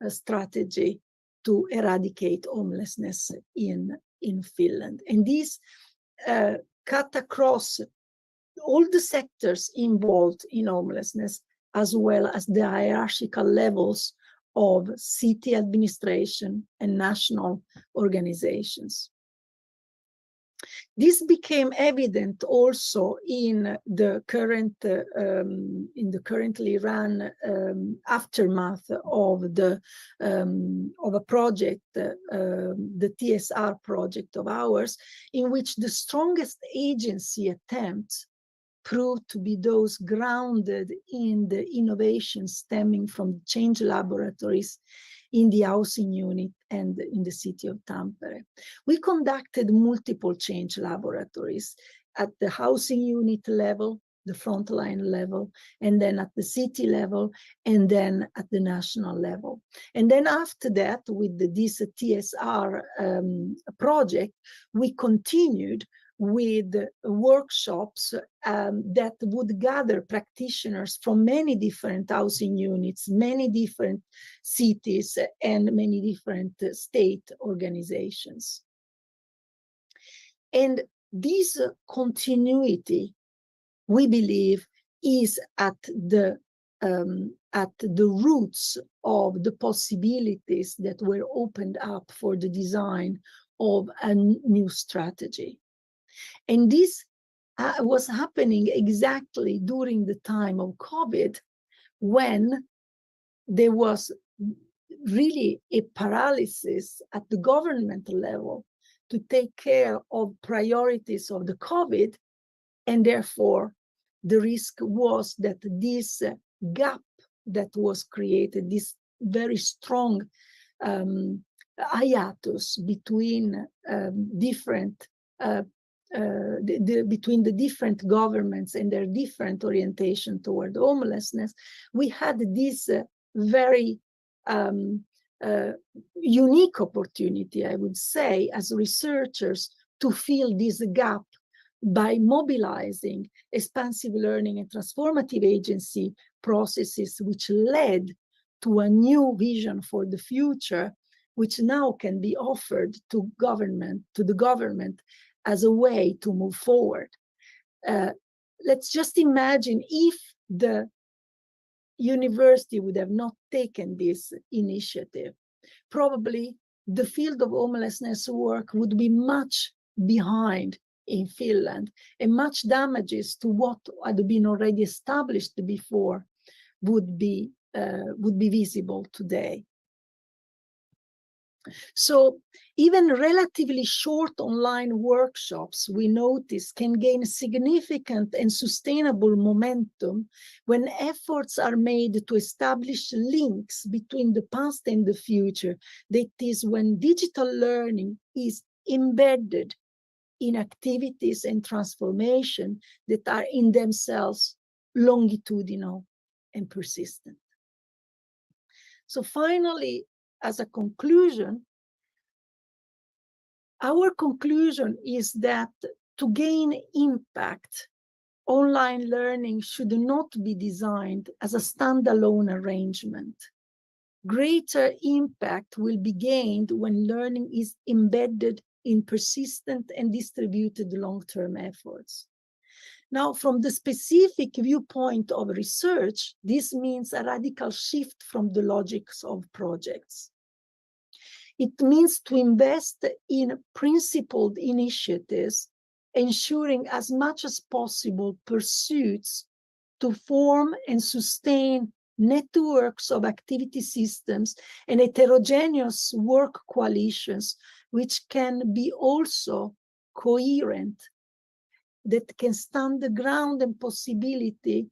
strategy to eradicate homelessness in Finland. And this cut across all the sectors involved in homelessness, as well as the hierarchical levels of city administration and national organizations. This became evident also in the currently run aftermath of a project, the TSR project of ours, in which the strongest agency attempts proved to be those grounded in the innovation stemming from change laboratories in the housing unit and in the city of Tampere. We conducted multiple change laboratories at the housing unit level, the frontline level, and then at the city level, and then at the national level. And then after that, with this TSR project, we continued with workshops that would gather practitioners from many different housing units, many different cities, and many different state organizations. And this continuity, we believe, is at the roots of the possibilities that were opened up for the design of a new strategy. And this was happening exactly during the time of COVID, when there was really a paralysis at the government level to take care of priorities of the COVID. And therefore, the risk was that this gap that was created, this very strong hiatus between between the different governments and their different orientation toward homelessness, we had this very unique opportunity, I would say, as researchers, to fill this gap by mobilizing expansive learning and transformative agency processes, which led to a new vision for the future, which now can be offered to the government as a way to move forward. Let's just imagine if the university would have not taken this initiative. Probably the field of homelessness work would be much behind in Finland, and much damages to what had been already established before would be visible today. So even relatively short online workshops, we notice, can gain significant and sustainable momentum when efforts are made to establish links between the past and the future. That is, when digital learning is embedded in activities and transformation that are in themselves longitudinal and persistent. So finally, as a conclusion, our conclusion is that to gain impact online learning should not be designed as a standalone arrangement. Greater impact will be gained when learning is embedded in persistent and distributed long-term efforts. Now, from the specific viewpoint of research, this means a radical shift from the logics of projects. It means to invest in principled initiatives, ensuring as much as possible pursuits to form and sustain networks of activity systems and heterogeneous work coalitions, which can be also coherent, that can stand the ground and possibility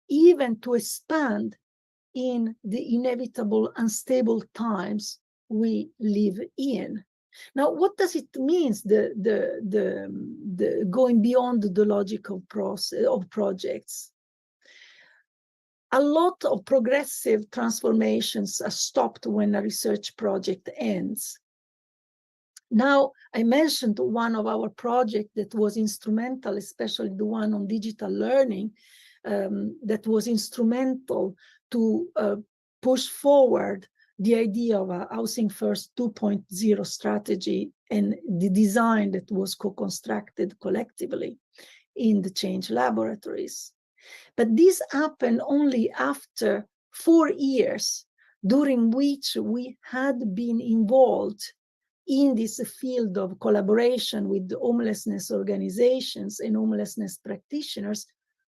even to expand in the inevitable unstable times we live in. Now, what does it mean, the going beyond the logical process of projects? A lot of progressive transformations are stopped when a research project ends. Now, I mentioned one of our projects that was instrumental, especially the one on digital learning, that was instrumental to push forward the idea of a Housing First 2.0 strategy and the design that was co-constructed collectively in the Change Laboratories. But this happened only after 4 years, during which we had been involved in this field of collaboration with the homelessness organizations and homelessness practitioners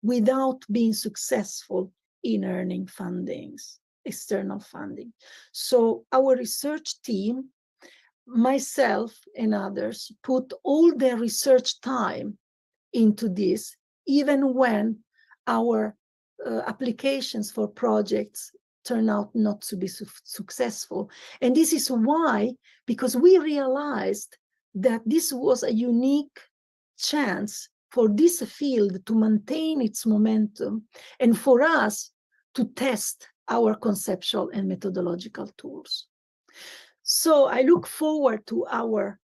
without being successful in earning fundings, external funding. So our research team, myself and others, put all their research time into this, even when our applications for projects turn out not to be successful. And this is why, because we realized that this was a unique chance for this field to maintain its momentum and for us to test our conceptual and methodological tools. So I look forward to our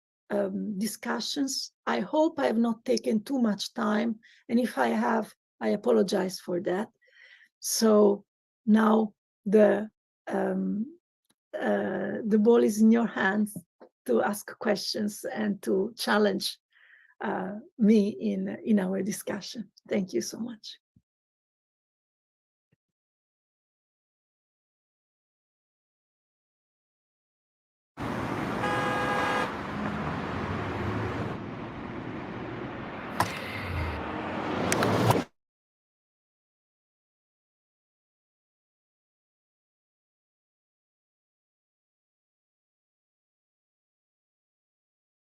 discussions. I hope I have not taken too much time, and if I have, I apologize for that. So now the ball is in your hands to ask questions and to challenge me in our discussion. Thank you so much.